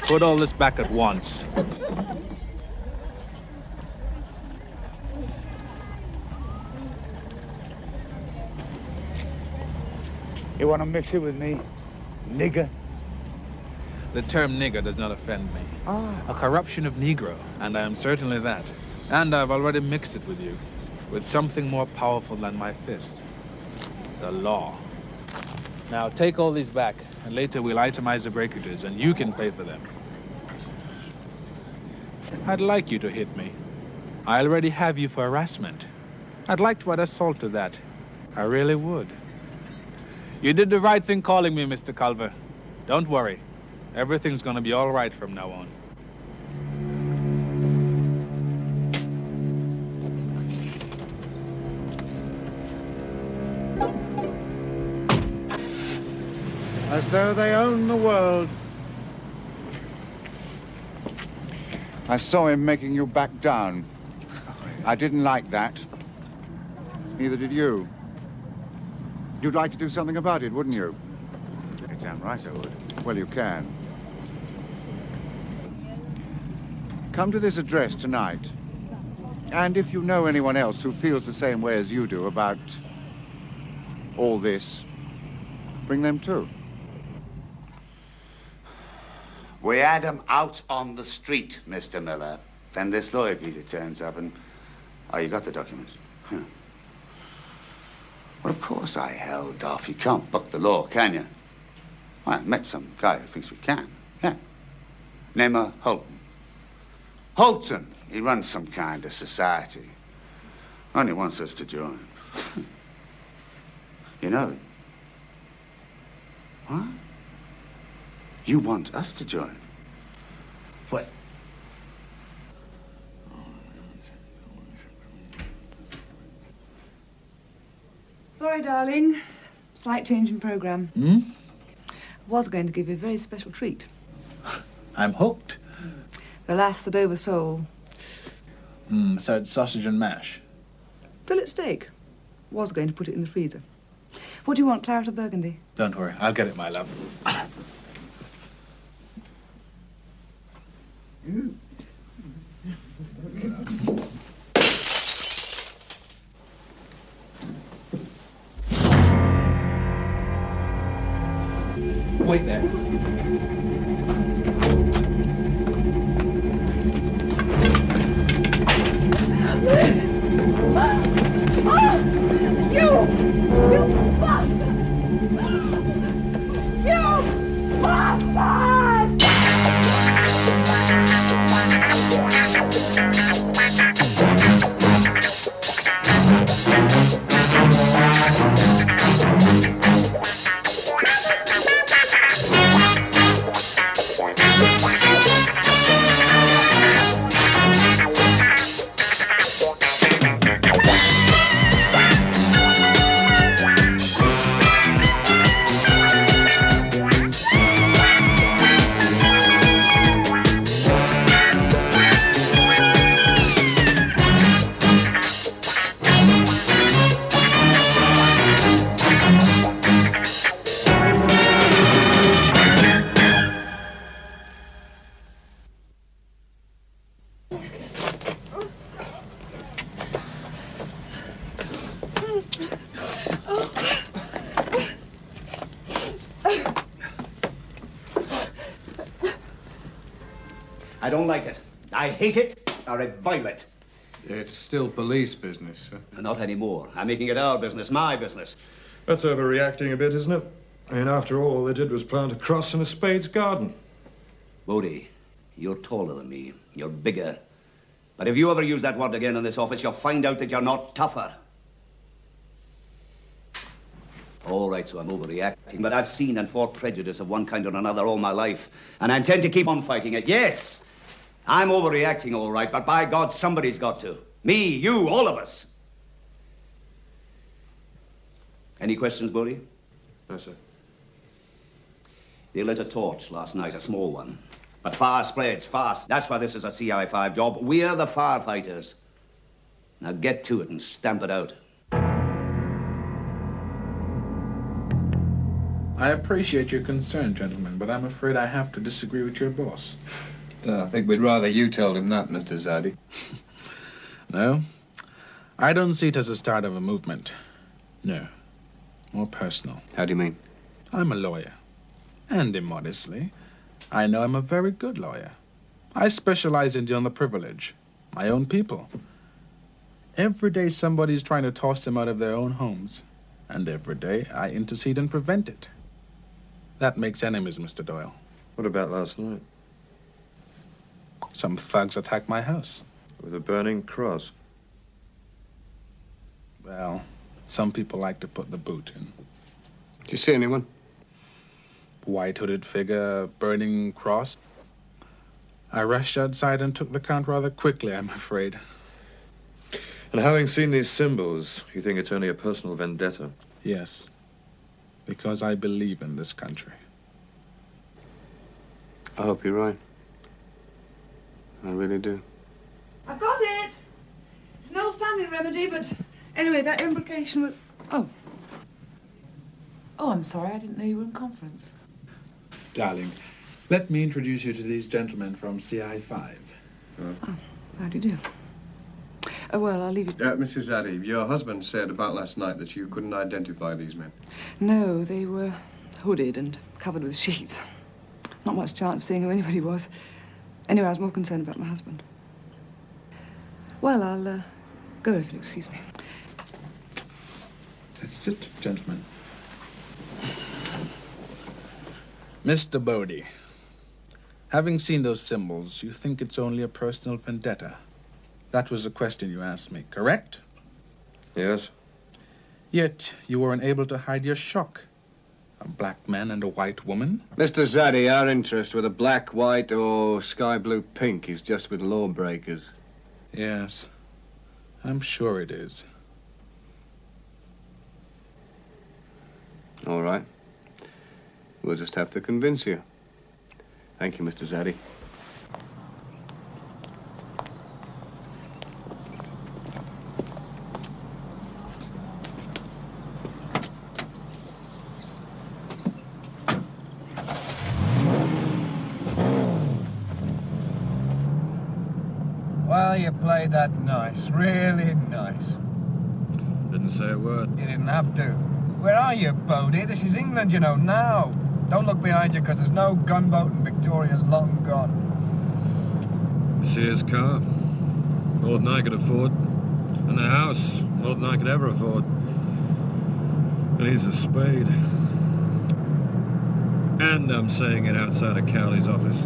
put all this back at once. You want to mix it with me, nigger? The term nigger does not offend me. Ah. A corruption of Negro, and I am certainly that. And I've already mixed it with you, with something more powerful than my fist. The law. Now take all these back, and later we'll itemize the breakages, and you can pay for them. I'd like you to hit me. I already have you for harassment. I'd like to add assault to that. I really would. You did the right thing calling me, Mr. Culver. Don't worry. Everything's gonna be all right from now on. As though they own the world. I saw him making you back down. I didn't like that. Neither did you. You'd like to do something about it, wouldn't you? You're damn right I would. Well, you can. Come to this address tonight. And if you know anyone else who feels the same way as you do about all this, bring them too. We had him out on the street, Mr. Miller. Then this lawyer geezer turns up and... Oh, you got the documents? Huh. Well, of course I held off. You can't buck the law, can you? Well, I met some guy who thinks we can. Yeah. Name her Holton. Holton. He runs some kind of society. Only wants us to join. You know him? What? You want us to join? What? Sorry, darling. Slight change in program. Hmm? Was going to give you a very special treat. I'm hooked. The last that oversold. So it's sausage and mash. Fillet steak. Was going to put it in the freezer. What do you want, claret or burgundy? Don't worry, I'll get it, my love. Wait there. You bastard! You bastard! I don't like it. I hate it. I revile it. It's still police business, sir. Not anymore. I'm making it our business, my business. That's overreacting a bit, isn't it? I mean, after all they did was plant a cross in a spade's garden. Bodie, you're taller than me. You're bigger. But if you ever use that word again in this office, you'll find out that you're not tougher. All right, so I'm overreacting, but I've seen and fought prejudice of one kind or another all my life, and I intend to keep on fighting it. Yes, I'm overreacting, all right, but by God, somebody's got to. Me, you, all of us. Any questions, Bodie? No, sir. They lit a torch last night, a small one. But fire spreads fast. That's why this is a CI5 job. We're the firefighters. Now get to it and stamp it out. I appreciate your concern, gentlemen, but I'm afraid I have to disagree with your boss. I think we'd rather you told him that, Mr. Zaddy. No, I don't see it as the start of a movement. No, more personal. How do you mean? I'm a lawyer, and immodestly, I know I'm a very good lawyer. I specialize in the underprivileged, my own people. Every day somebody's trying to toss them out of their own homes, and every day I intercede and prevent it. That makes enemies, Mr. Doyle. What about last night? Some thugs attacked my house. With a burning cross? Well, some people like to put the boot in. Did you see anyone? White-hooded figure, burning cross. I rushed outside and took the count rather quickly, I'm afraid. And having seen these symbols, you think it's only a personal vendetta? Yes, because I believe in this country. I hope you're right. I really do. I've got it. It's an old family remedy, but anyway, that implication was... Oh, I'm sorry. I didn't know you were in conference. Darling, let me introduce you to these gentlemen from CI5. Oh, how do you do? Well, I'll leave you... Mrs. Zaddy, your husband said about last night that you couldn't identify these men. No, they were hooded and covered with sheets. Not much chance of seeing who anybody was. Anyway, I was more concerned about my husband. Well, I'll go if you'll excuse me. That's it, gentlemen. Mr. Bodie, having seen those symbols, you think it's only a personal vendetta. That was the question you asked me, correct? Yes. Yet you were unable to hide your shock. A black man and a white woman? Mr. Zaddy, our interest, whether black, white, or sky blue pink, is just with lawbreakers. Yes, I'm sure it is. All right. We'll just have to convince you. Thank you, Mr. Zaddy. Well, you played that nice, really nice. Didn't say a word. You didn't have to. Where are you, Bodie? This is England, you know, now. Don't look behind you, because there's no gunboat and Victoria's long gone. You see his car? More than I could afford. And the house, more than I could ever afford. And he's a spade. And I'm saying it outside of Cowley's office.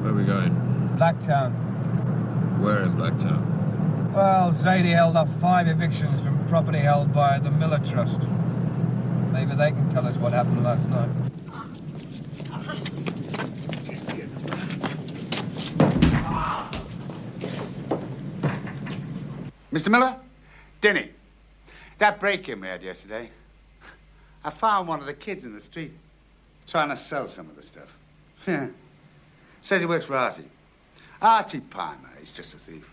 Where are we going? Blacktown. Where in Blacktown? Well, Zadie held up 5 evictions from property held by the Miller Trust. Maybe they can tell us what happened last night. Mr. Miller? Denny, that break-in we had yesterday, I found one of the kids in the street trying to sell some of the stuff. Yeah. Says he works for Artie. Artie Palmer, he's just a thief.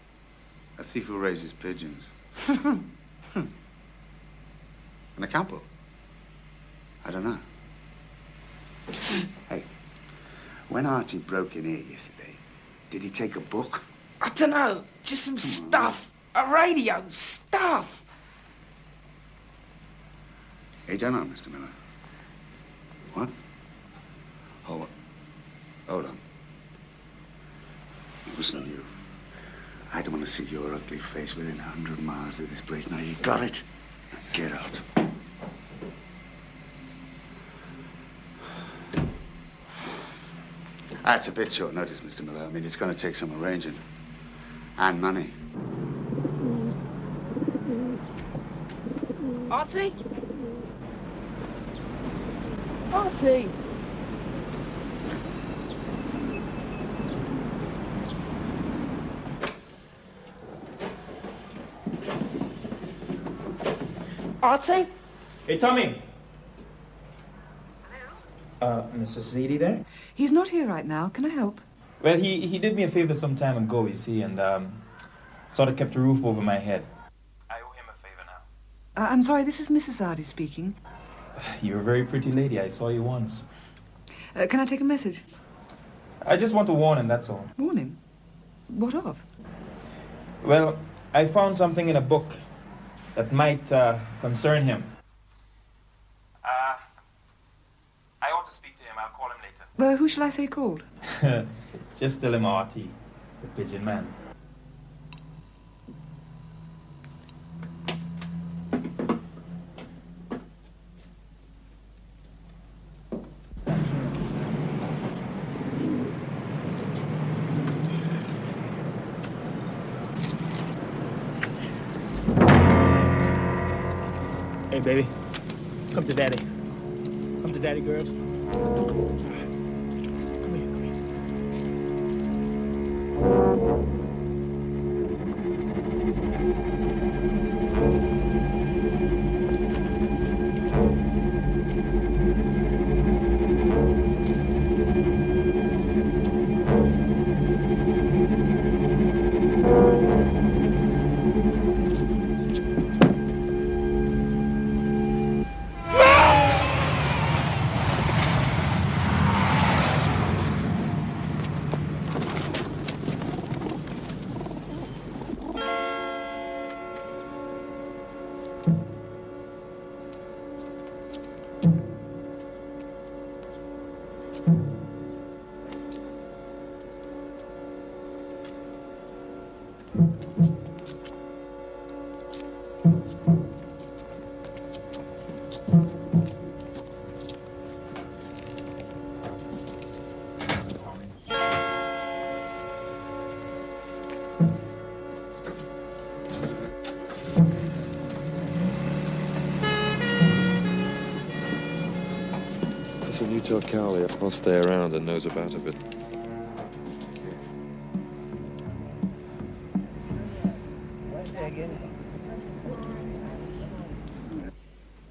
A thief who raises pigeons. And a couple. I don't know. Hey, when Artie broke in here yesterday, did he take a book? I don't know, just some stuff. A radio, stuff. Hey, don't know, Mr. Miller. What? Hold on. Listen, you. I don't want to see your ugly face within 100 miles of this place. Now, you got it? Now get out. That's a bit short notice, Mr. Miller. I mean, it's going to take some arranging. And money. Artie? Artie? Artie? Hey, Tommy. Hello? Mrs. Zadie there? He's not here right now. Can I help? Well, he did me a favor some time ago, you see, and Sort of kept a roof over my head. I owe him a favor now. I'm sorry, this is Mrs. Hardy speaking. You're a very pretty lady. I saw you once. Can I take a message? I just want to warn him, that's all. Warn him? What of? Well, I found something in a book that might concern him. I ought to speak to him. I'll call him later. Well, who shall I say called? Just tell him Artie, the pigeon man. Hey, baby. Come to daddy. Come to daddy, girls. Come here, come here. Listen, you tell Carly I'll stay around and nose about a bit.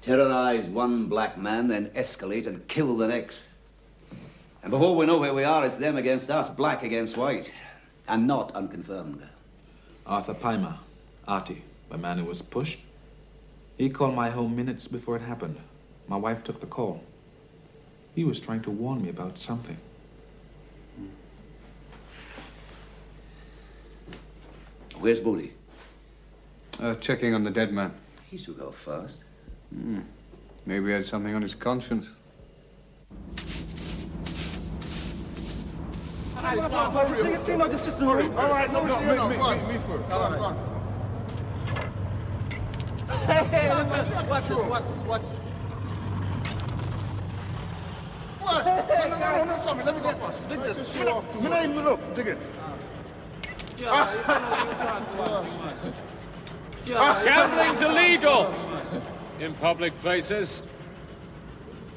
Terrorize one black man, then escalate and kill the next. And before we know where we are, it's them against us, black against white, and not unconfirmed. Arthur Pimer, Artie, the man who was pushed. He called my home minutes before it happened. My wife took the call. He was trying to warn me about something. Where's Booty? Checking on the dead man. He should go first. Maybe he had something on his conscience. Just sit in a hurry. All right, no, me first. All right. Hey, watch this. What? No, sorry. Let me go first. Dig this. Look, dig it. Gambling's illegal in public places.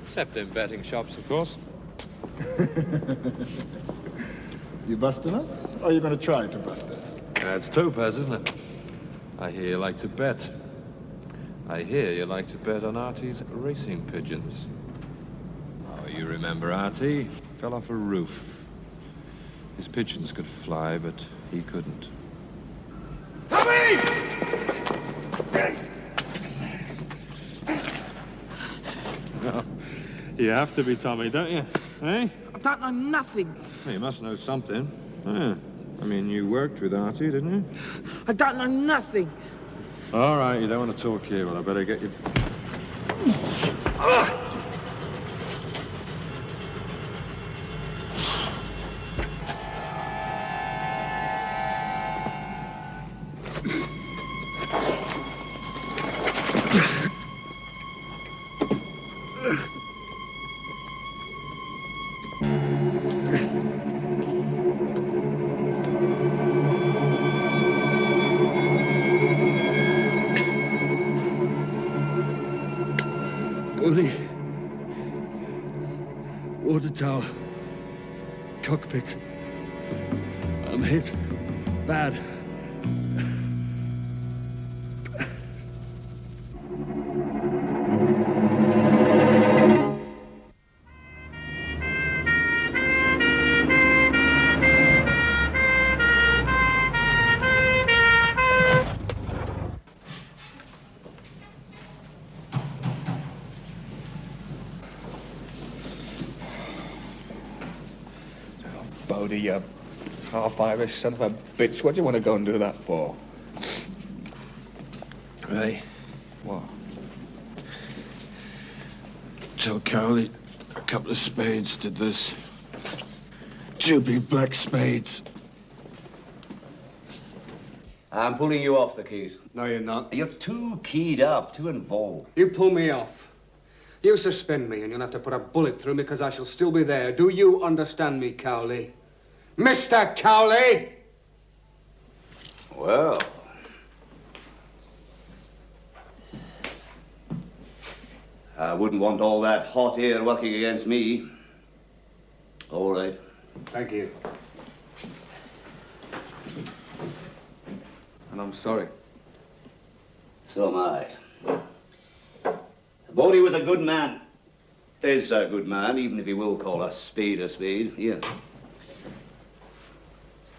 Except in betting shops, of course. You busting us? Or are you going to try to bust us? That's topaz, isn't it? I hear you like to bet. I hear you like to bet on Artie's racing pigeons. Oh, you remember Artie? Fell off a roof. His pigeons could fly, but he couldn't. Tommy! No, you have to be Tommy, don't you? Eh? I don't know nothing. Well, you must know something. Yeah. I mean, you worked with Artie, didn't you? I don't know nothing. All right, you don't want to talk here. Well, I better get you... Water tower. Cockpit. I'm hit. Bad. Bodie, you half-Irish son of a bitch. What do you want to go and do that for? Ray. What? Tell Cowley a couple of spades did this. 2 big black spades. I'm pulling you off the keys. No, you're not. You're too keyed up, too involved. You pull me off. You suspend me, and you'll have to put a bullet through me because I shall still be there. Do you understand me, Cowley? Mr. Cowley! Well. I wouldn't want all that hot air working against me. All right. Thank you. And I'm sorry. So am I. Bodie was a good man. Is a good man, even if he will call a spade a spade. Here.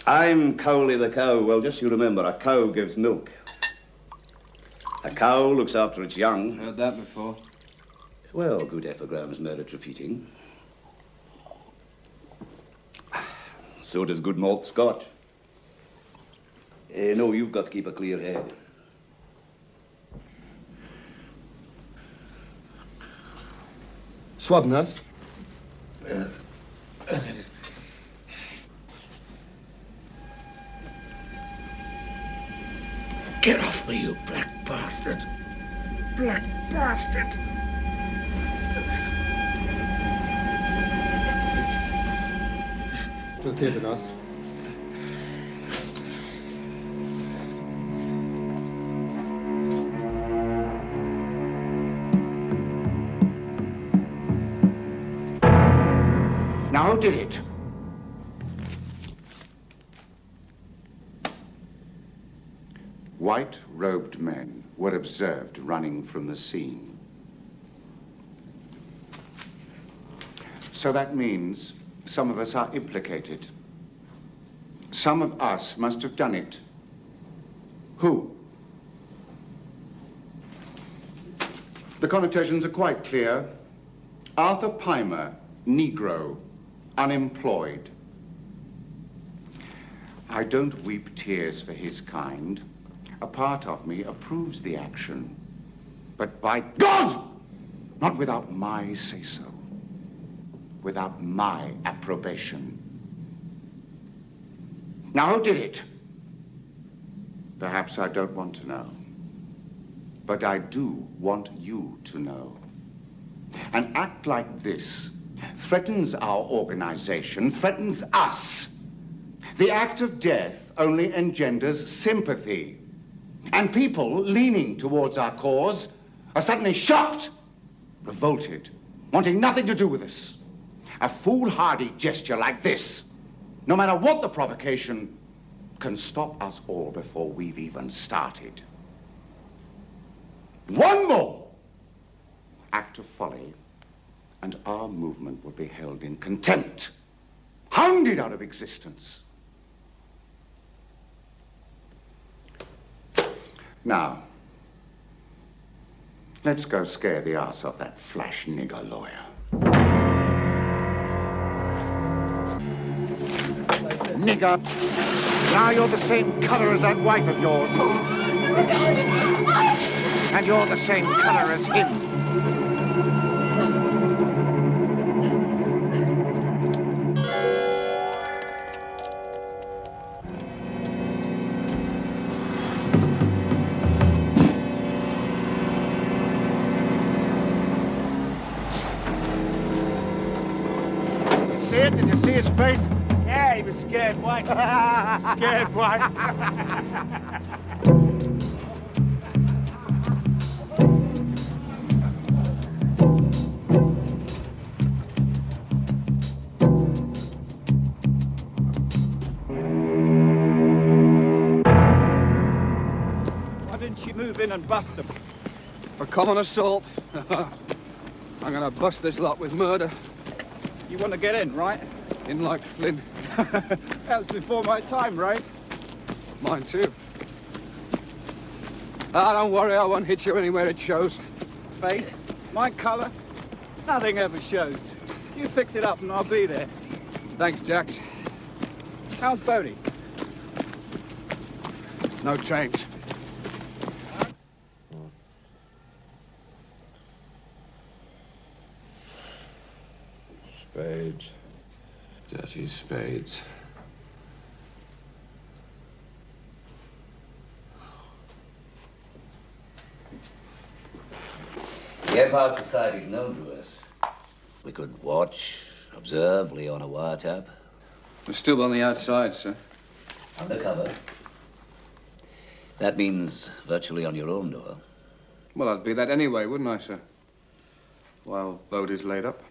I'm Cowley the cow. Well, just you remember, a cow gives milk. A cow looks after its young. Heard that before. Well, good epigrams merit repeating. So does good malt Scotch. No, you've got to keep a clear head. Swabnest? Get off me, you black bastard! Black bastard! To the theatre, Gus. Now, who did it? White-robed men were observed running from the scene. So that means some of us are implicated. Some of us must have done it. Who? The connotations are quite clear. Arthur Pimer, Negro, unemployed. I don't weep tears for his kind. A part of me approves the action. But by God, not without my say-so. Without my approbation. Now, who did it? Perhaps I don't want to know. But I do want you to know. An act like this threatens our organization, threatens us. The act of death only engenders sympathy. And people leaning towards our cause are suddenly shocked, revolted, wanting nothing to do with us. A foolhardy gesture like this, no matter what the provocation, can stop us all before we've even started. One more act of folly, and our movement will be held in contempt, hounded out of existence. Now, let's go scare the arse off that flash nigger lawyer. Nigger, now you're the same color as that wife of yours. And you're the same color as him. See it? Did you see his face? Yeah, he was scared white. Scared white. Why didn't you move in and bust them? For common assault. I'm gonna bust this lot with murder. You want to get in, right? In like Flynn. That was before my time, right? Mine too. Ah, don't worry, I won't hit you anywhere it shows. Face, my colour, nothing ever shows. You fix it up and I'll be there. Thanks, Jax. How's Bodie? No change. Spades. Dirty spades. The Empire Society's known to us. We could watch, observe, lay on a wiretap. We're still on the outside, sir. Undercover. That means virtually on your own, Doyle. Well, I'd be that anyway, wouldn't I, sir? While Bodie's laid up.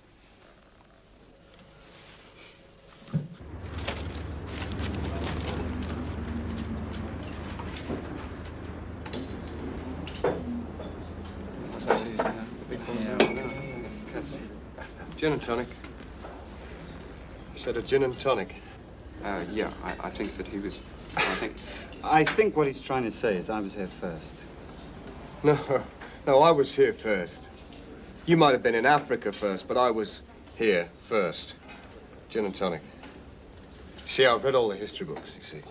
Gin and tonic. I said a gin and tonic. Yeah, I think that he was... I think what he's trying to say is I was here first. No, I was here first. You might have been in Africa first, but I was here first. Gin and tonic. See, I've read all the history books, you see.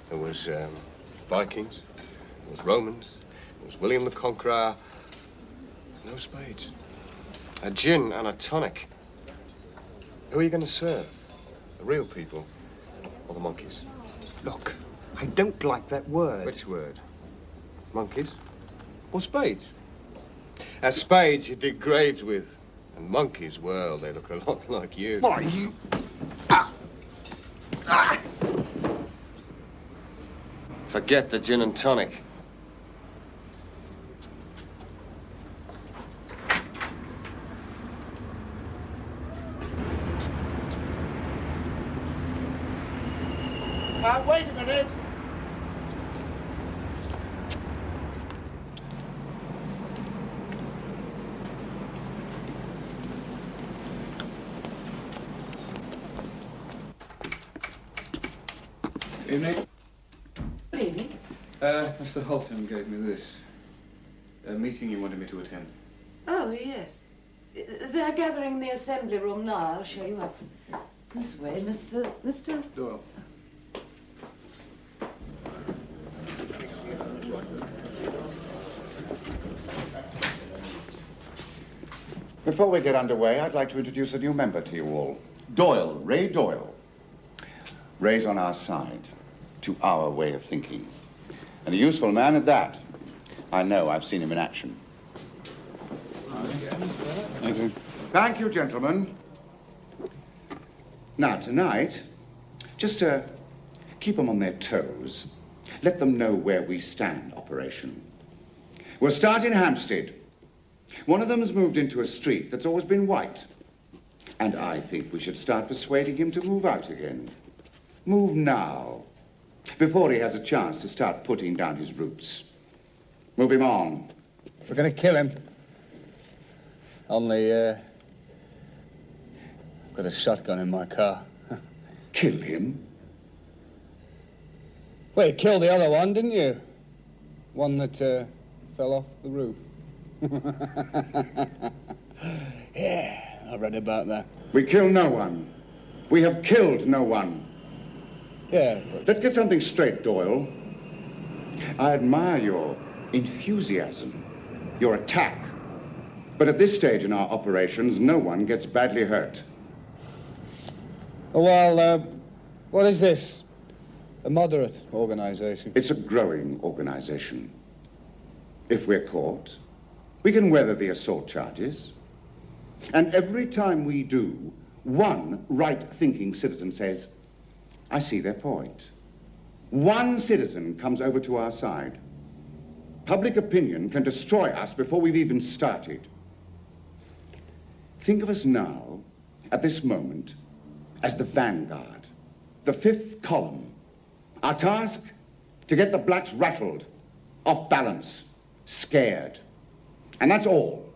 There was Vikings, there was Romans, there was William the Conqueror. No spades. A gin and a tonic. Who are you going to serve? The real people or the monkeys? Look, I don't like that word. Which word? Monkeys? Or spades? Spades you dig graves with. And monkeys, well, they look a lot like you. Why, you... Forget the gin and tonic. Wait a minute. Evening. Good evening. Mr. Holton gave me this. A meeting you wanted me to attend. Oh, yes. They're gathering in the assembly room now. I'll show you up. This way, Mr. Doyle. Before we get underway, I'd like to introduce a new member to you all. Doyle, Ray Doyle. Ray's on our side, to our way of thinking. And a useful man at that. I know, I've seen him in action. Thank you. Thank you, gentlemen. Now, tonight, just to keep them on their toes, let them know where we stand, Operation. We'll start in Hampstead. One of them has moved into a street that's always been white. And I think we should start persuading him to move out again. Move now, before he has a chance to start putting down his roots. Move him on. We're going to kill him. Only, I've got a shotgun in my car. Kill him? Well, you killed the other one, didn't you? One that fell off the roof. Yeah, I read about that. We kill no one. We have killed no one. Yeah, but... Let's get something straight, Doyle. I admire your enthusiasm, your attack. But at this stage in our operations, no one gets badly hurt. Well, what is this? A moderate organization? It's a growing organization. If we're caught, we can weather the assault charges. And every time we do, one right-thinking citizen says, I see their point. One citizen comes over to our side. Public opinion can destroy us before we've even started. Think of us now, at this moment, as the vanguard, the fifth column. Our task, to get the blacks rattled, off balance, scared. And that's all.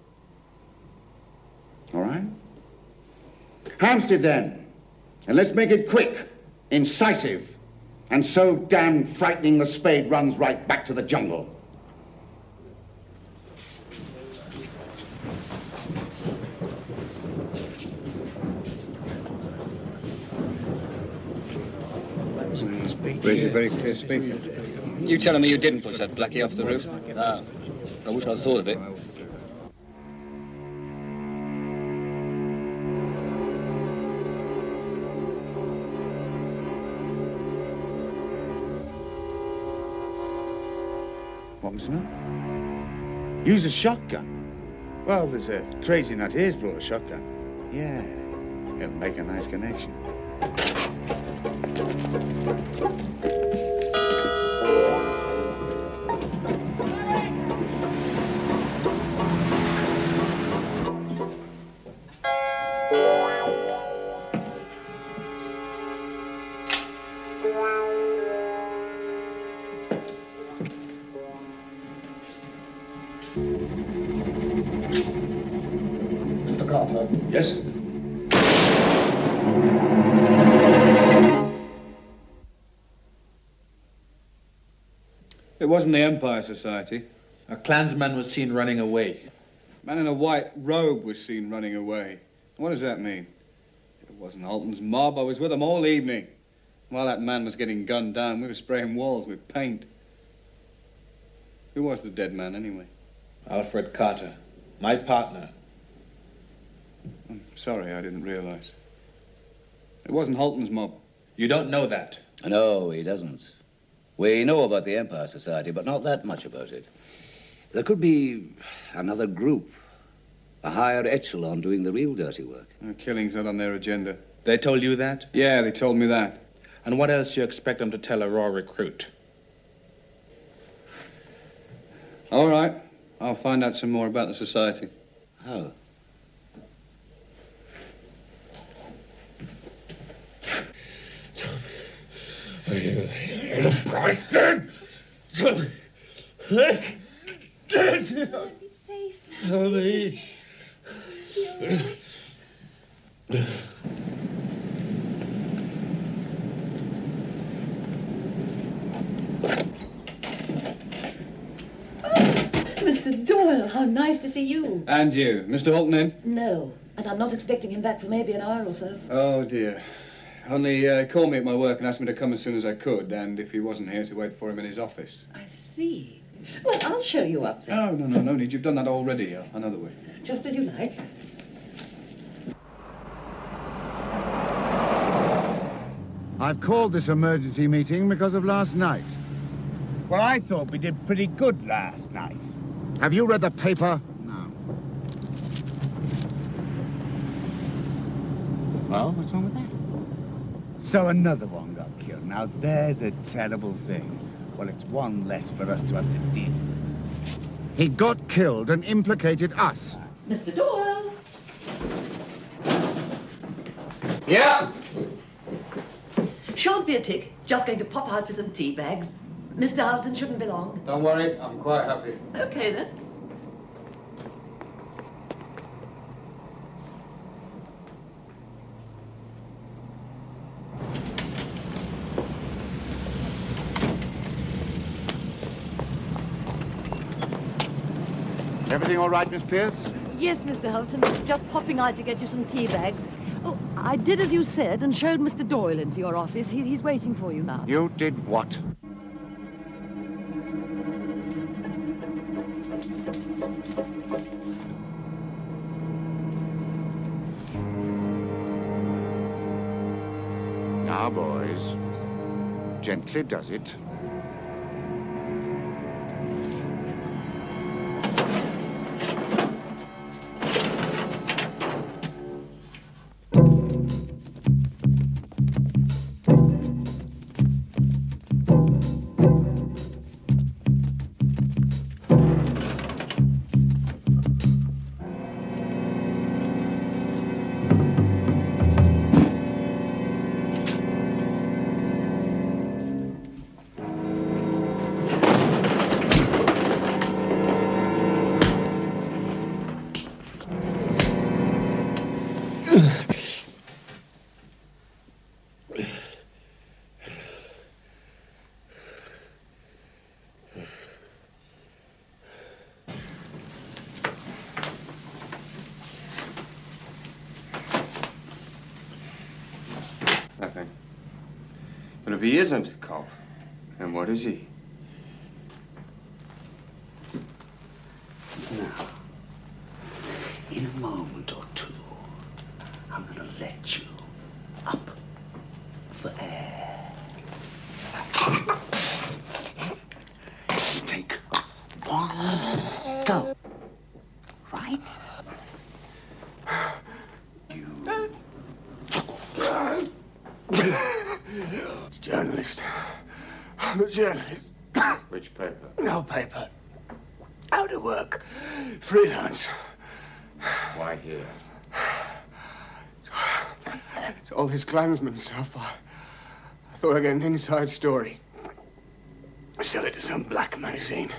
All right? Hampstead, then. And let's make it quick, incisive, and so damn frightening the spade runs right back to the jungle. Really very clear speaking. You telling me you didn't push that blackie off the roof? No. I wish I'd thought of it. What, Mr. Nut? Use a shotgun? Well, there's a crazy nut here's brought a shotgun. Yeah, it'll make a nice connection. Mr. Carter. Yes? It wasn't the Empire Society. A Klansman was seen running away. A man in a white robe was seen running away. What does that mean? It wasn't Alton's mob. I was with them all evening. While that man was getting gunned down, we were spraying walls with paint. Who was the dead man, anyway? Alfred Carter, my partner. I'm sorry, I didn't realize. It wasn't Halton's mob. You don't know that. No, he doesn't. We know about the Empire Society, but not that much about it. There could be another group, a higher echelon doing the real dirty work. Killing's not on their agenda. They told you that? Yeah, they told me that. And what else do you expect them to tell a raw recruit? All right. I'll find out some more about the society. How? You bastard! Tommy! Mr. Doyle, how nice to see you. And you. Mr. Halton in? No, and I'm not expecting him back for maybe an hour or so. Oh, dear. Only call me at my work and asked me to come as soon as I could, and if he wasn't here, to wait for him in his office. I see. Well, I'll show you up then. Oh, no need. You've done that already. Another way. Just as you like. I've called this emergency meeting because of last night. Well, I thought we did pretty good last night. Have you read the paper? No. Well, what's wrong with that? So another one got killed. Now, there's a terrible thing. Well, it's one less for us to have to deal with. He got killed and implicated us. Mr. Doyle! Yeah? Shan't be a tick. Just going to pop out for some tea bags. Mr. Halton shouldn't be long. Don't worry, I'm quite happy. Okay, then. Everything all right, Miss Pierce? Yes, Mr. Halton. Just popping out to get you some tea bags. Oh, I did as you said and showed Mr. Doyle into your office. He's waiting for you now. You did what? Now, boys, gently does it. But if he isn't a cop, then what is he? Now, in a moment or two, I'm gonna let you up for air. Take one go. Right? Journalist. I'm a journalist. Which paper? No paper. Out of work. Freelance. Why here? It's all his Klansmen stuff. I thought I'd get an inside story. Sell it to some black magazine.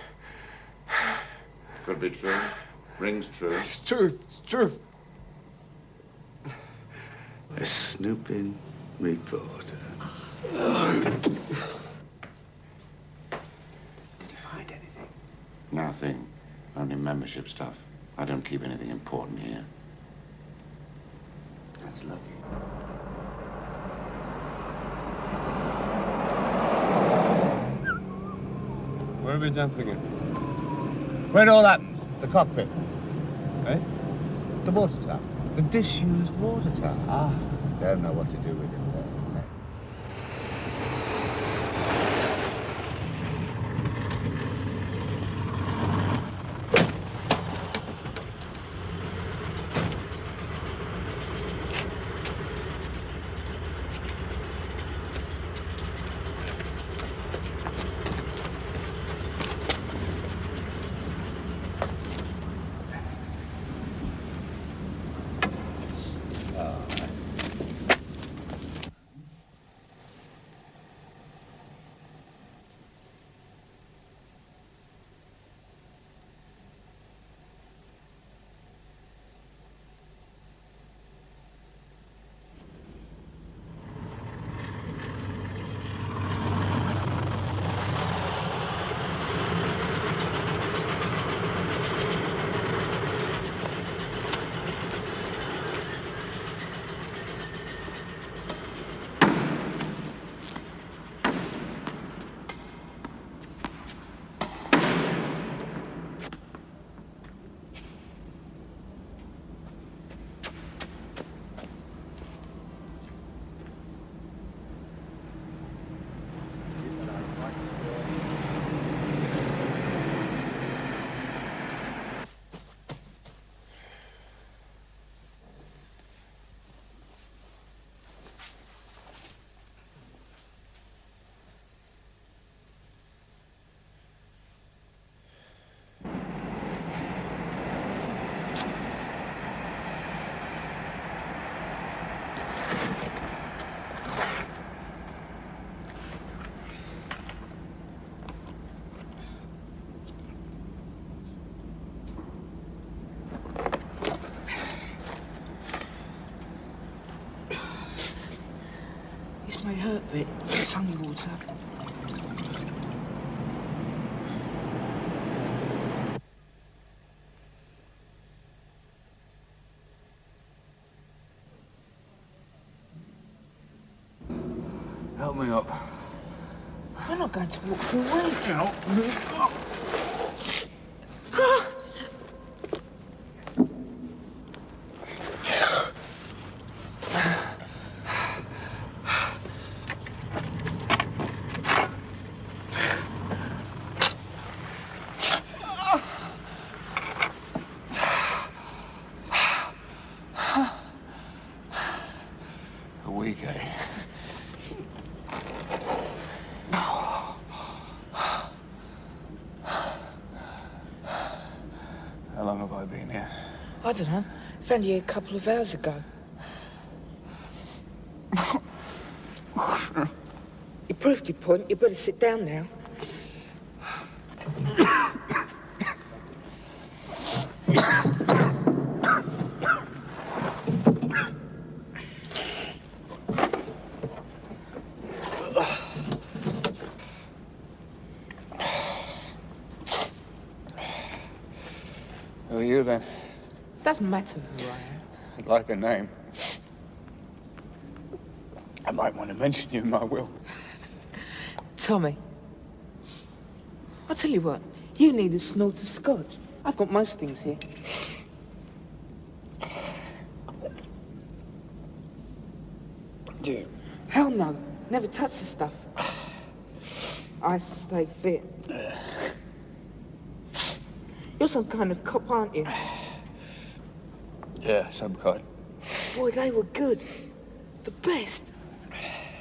Could be true. Rings true. It's truth. It's truth. A snooping reporter. Did you find anything? Nothing. Only membership stuff. I don't keep anything important here. That's lovely. Where are we jumping in? Where it all happens. The cockpit. Eh? The water tower. The disused water tower. Ah, they'll know what to do with it there. This may hurt a bit. It's only water. Help me up. We're not going to walk through a week. Help me up. A week, eh? How long have I been here? I don't know. Found you a couple of hours ago. You proved your point. You better sit down now. Who are you, then? Doesn't matter who I am. I'd like a name. I might want to mention you in my will. Tommy, I'll tell you what. You need a snort of scotch. I've got most things here. Yeah. Hell no. Never touch the stuff. I stay fit. You're some kind of cop, aren't you? Yeah, some kind. Boy, they were good. The best.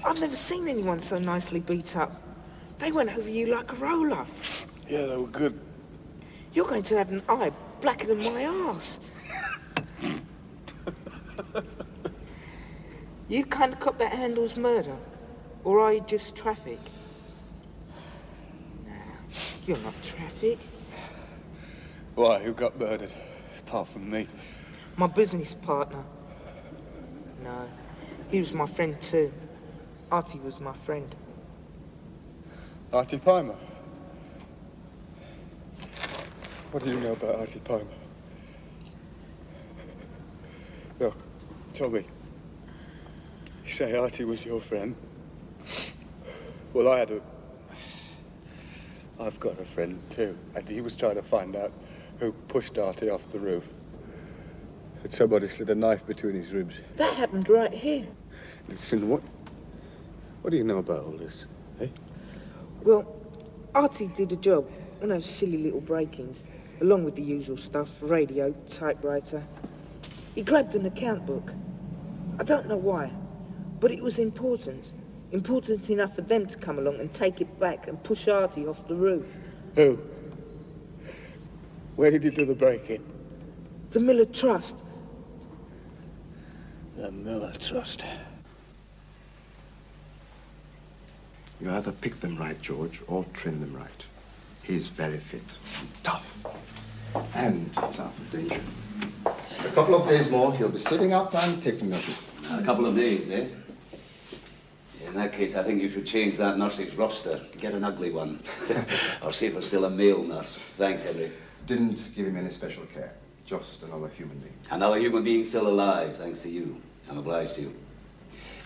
I've never seen anyone so nicely beat up. They went over you like a roller. Yeah, they were good. You're going to have an eye blacker than my arse. You kind of cop that handles murder? Or are you just traffic? Nah, you're not traffic. Why, who got murdered? Apart from me. My business partner. No, he was my friend too. Artie was my friend. Artie Pimer? What do you know about Artie Pimer? Look, Tommy. You say Artie was your friend? Well, I've got a friend too, and he was trying to find out who pushed Artie off the roof. And somebody slid a knife between his ribs. That happened right here. Listen, what do you know about all this, eh? Well, Artie did a job, one of those silly little break-ins, along with the usual stuff, radio, typewriter. He grabbed an account book. I don't know why, but it was important. Important enough for them to come along and take it back and push Artie off the roof. Who? Where did he do the break-in? The Miller Trust. The Miller Trust. You either pick them right, George, or train them right. He's very fit, tough, and he's out of danger. A couple of days more, he'll be sitting up and taking notice. A couple of days, eh? In that case, I think you should change that nurse's roster. Get an ugly one. Or see if there's still a male nurse. Thanks, Henry. Didn't give him any special care. Just another human being. Another human being still alive, thanks to you. I'm obliged to you.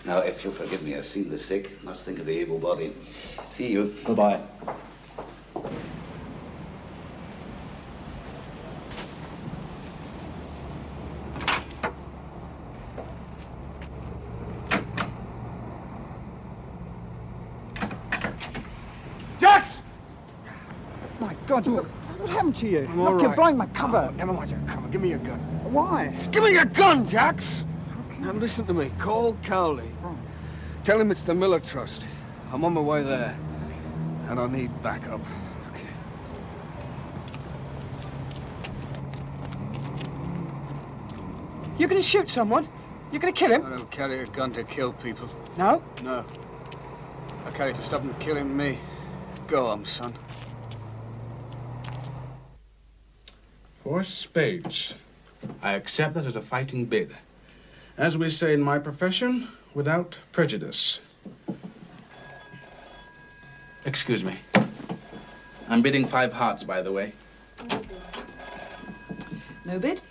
Now, if you'll forgive me, I've seen the sick. Must think of the able-bodied. See you. Goodbye. Jax! My God, what happened to you? I'm Look, all you're right. blowing my cover. Oh, never mind your cover. Give me your gun. Why? Just give me your gun, Jax! Now listen to me. Call Cowley. Tell him it's the Miller Trust. I'm on my way there. And I need backup. You're going to shoot someone? You're going to kill him? I don't carry a gun to kill people. No? No. I carry it to stop them killing me. Go on, son. Four spades. I accept that as a fighting bid. As we say in my profession, without prejudice. Excuse me. I'm bidding 5 hearts, by the way. No bid?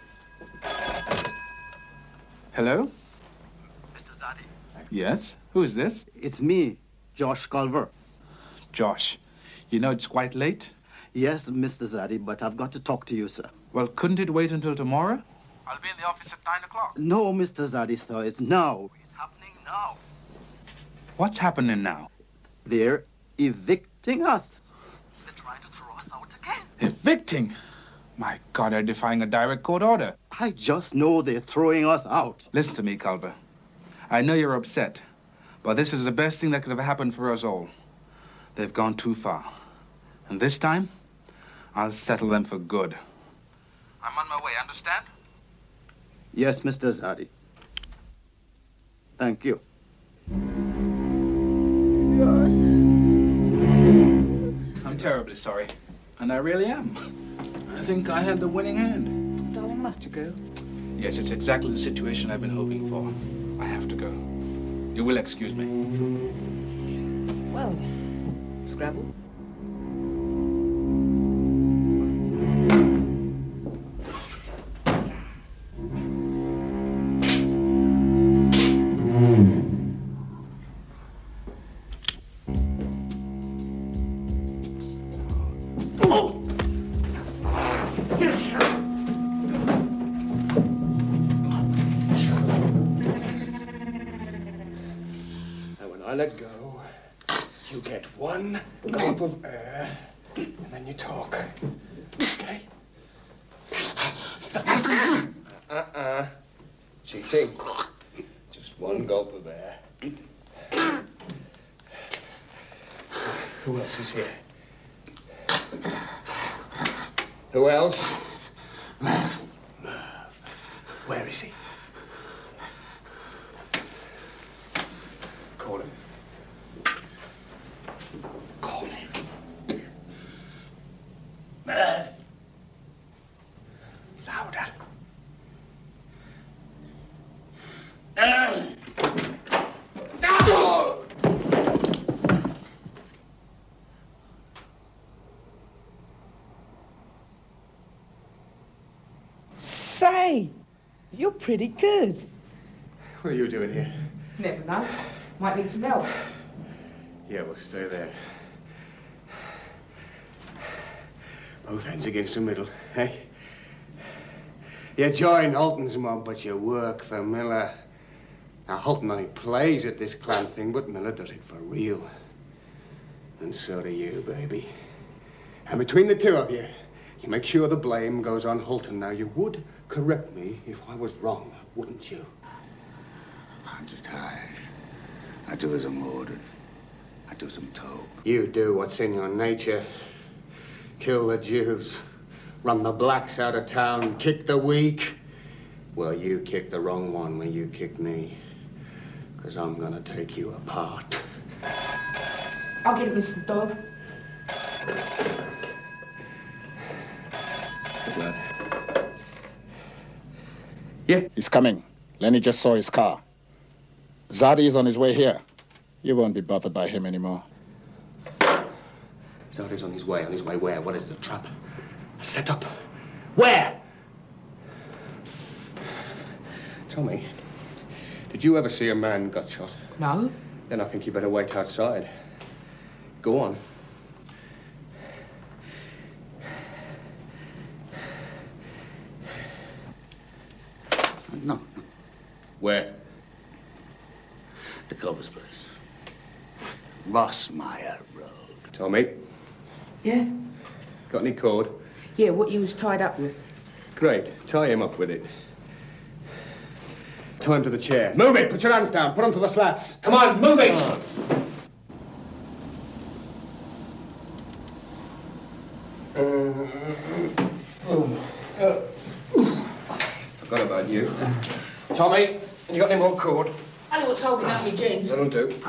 Hello? Mr. Zadi. Yes? Who is this? It's me, Josh Culver. Josh, you know it's quite late? Yes, Mr. Zadi, but I've got to talk to you, sir. Well, couldn't it wait until tomorrow? I'll be in the office at 9 o'clock. No, Mr. Zadi, sir, it's now. It's happening now. What's happening now? They're evicting us. They're trying to throw us out again. Evicting? My God, they're defying a direct court order. I just know they're throwing us out. Listen to me, Culver. I know you're upset, but this is the best thing that could have happened for us all. They've gone too far. And this time, I'll settle them for good. I'm on my way, understand? Yes, Mr. Zadi. Thank you. I'm terribly sorry. And I really am. I think I had the winning hand. Darling, must you go? Yes, it's exactly the situation I've been hoping for. I have to go. You will excuse me. Well, Scrabble. let go, you get one gulp of air, and then you talk. Okay? Cheating. Just one gulp of air. Who else is here? Who else? Where is he? Call him. Call him. Louder. Say, you're pretty good. What are you doing here? Never know. Might need some help. Yeah, we'll stay there. Both ends against the middle, eh? You join Holton's mob, but you work for Miller. Now, Holton only plays at this clan thing, but Miller does it for real. And so do you, baby. And between the two of you, you make sure the blame goes on Holton. Now, you would correct me if I was wrong, wouldn't you? I'm just tired. I do as I'm ordered. I do as I'm told. You do what's in your nature. Kill the Jews. Run the blacks out of town. Kick the weak. Well, you kicked the wrong one when you kicked me. Because I'm gonna take you apart. I'll get it, Mr. Dog. Yeah? He's coming. Lenny just saw his car. Zadi is on his way here. You won't be bothered by him anymore. Zadi's on his way. On his way where? What is the trap? A setup? Where? Tell me, did you ever see a man gut shot? No. Then I think you better wait outside. Go on. No. Where? The Culver's place. Rossmeyer Road. Tommy, Yeah? got any cord? Yeah, what you was tied up with. Great. Tie him up with it. Tie him to the chair. Move it! Put your hands down. Put them to the slats. Come on, move it! Forgot about you. Tommy, you got any more cord? I know what's holding up your jeans. That'll do.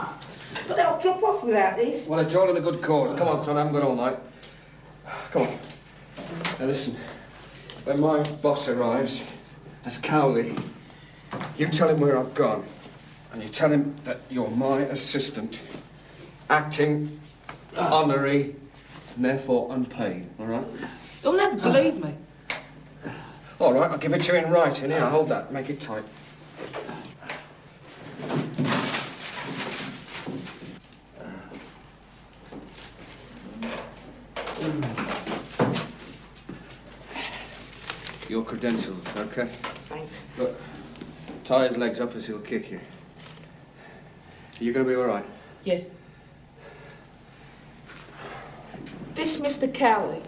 But they'll drop off without this. Well, it's all in a good cause. Come on, son, I haven't got all night. Come on. Now, listen. When my boss arrives, as Cowley, you tell him where I've gone. And you tell him that you're my assistant. Acting, honorary, and therefore unpaid, all right? You'll never believe me. All right, I'll give it to you in writing. Here, hold that. Make it tight. Your credentials, okay? Thanks. Look, tie his legs up as he'll kick you. Are you going to be all right? Yeah. This Mr. Cowley,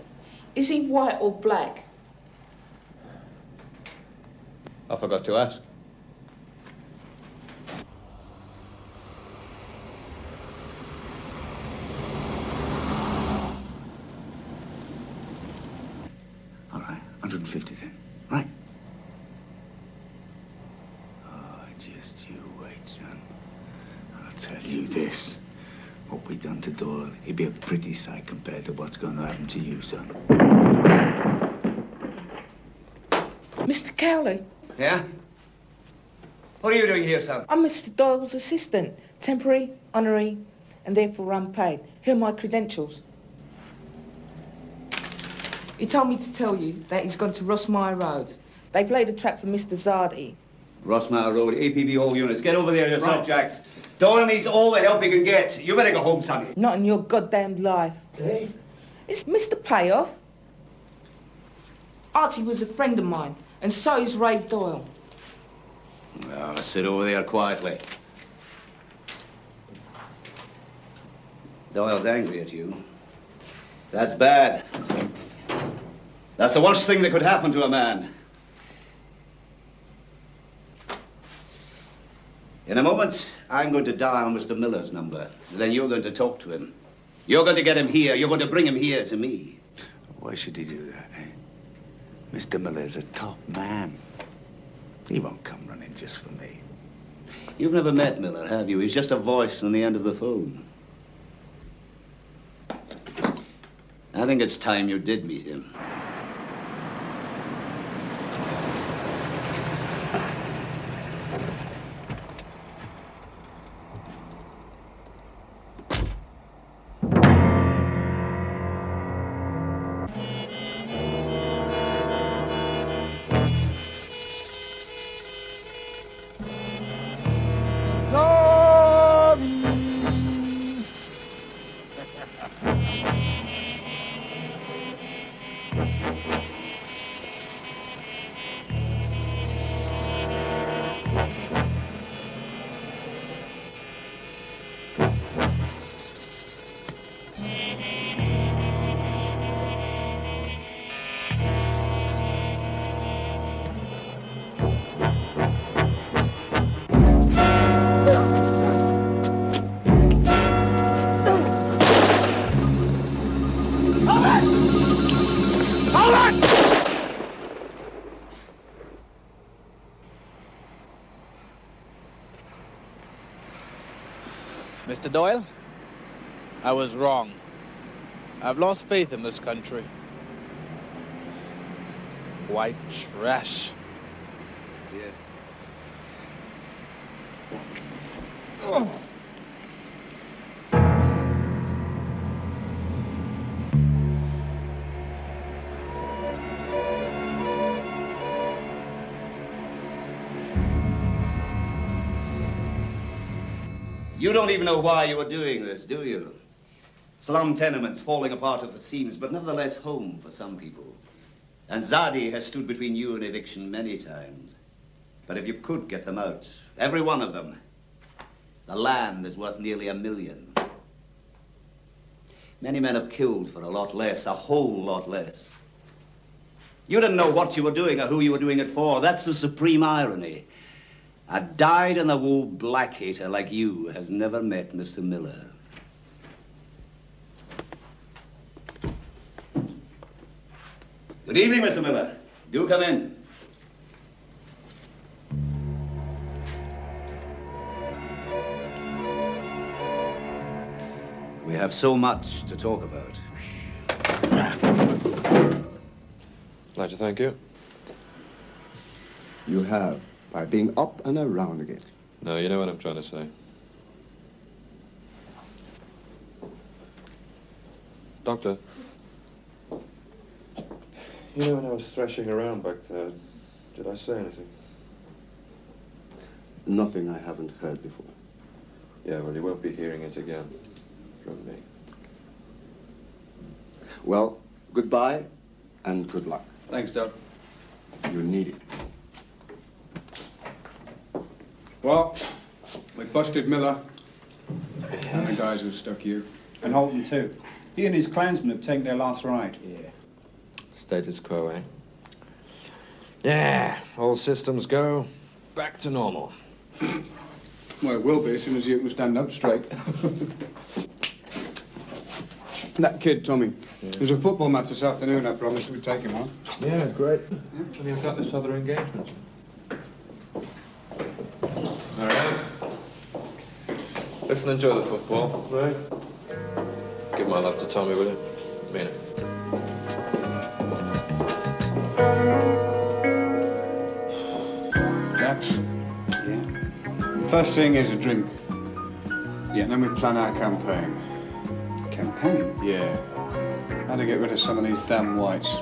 is he white or black? I forgot to ask. All right, 150 then. Right. Oh, just you wait, son. I'll tell you this. What we done to Doyle, he'd be a pretty sight compared to what's going to happen to you, son. Mr. Cowley? Yeah? What are you doing here, son? I'm Mr. Doyle's assistant. Temporary, honorary, and therefore unpaid. Here are my credentials. He told me to tell you that he's gone to Rossmeyer Road. They've laid a trap for Mr. Zardy. Rossmeyer Road, APB all units. Get over there yourself, Jax. Doyle needs all the help he can get. You better go home, son. Not in your goddamn life. Hey? It's Mr. Payoff. Archie was a friend of mine, and so is Ray Doyle. Oh, sit over there quietly. Doyle's angry at you. That's bad. That's the worst thing that could happen to a man. In a moment, I'm going to dial Mr. Miller's number. Then you're going to talk to him. You're going to get him here. You're going to bring him here to me. Why should he do that, eh? Mr. Miller's a top man. He won't come running just for me. You've never met Miller, have you? He's just a voice on the end of the phone. I think it's time you did meet him. Mr. Doyle, I was wrong. I've lost faith in this country. White trash. Yeah. Oh. You don't even know why you are doing this, do you? Slum tenements falling apart at the seams, but nevertheless home for some people. And Zadi has stood between you and eviction many times. But if you could get them out, every one of them, the land is worth nearly $1 million. Many men have killed for a lot less, a whole lot less. You didn't know what you were doing or who you were doing it for. That's the supreme irony. A dyed-in-the-wool black hater like you has never met Mr. Miller. Good evening, Mr. Miller. Do come in. We have so much to talk about. I'd like to thank you. You have, by being up and around again. No, you know what I'm trying to say. Doctor. You know when I was thrashing around back there, did I say anything? Nothing I haven't heard before. Yeah, well, you won't be hearing it again from me. Well, goodbye and good luck. Thanks, Doc. You need it. Well, we busted Miller and the guys who stuck you. And Holton, too. He and his Klansmen have taken their last ride. Yeah. Status quo, eh? Yeah, all systems go. Back to normal. Well, it will be as soon as you can stand up straight. That kid, Tommy. Yeah. There's a football match this afternoon. I promised we'd take him on. Yeah, great. Well, I've got this other engagement. All right. Listen, enjoy the football, right? Give my love to Tommy, will you? Mean it. Jax? Yeah? First thing is a drink. Yeah. And then we plan our campaign. Campaign? Yeah. How to get rid of some of these damn whites.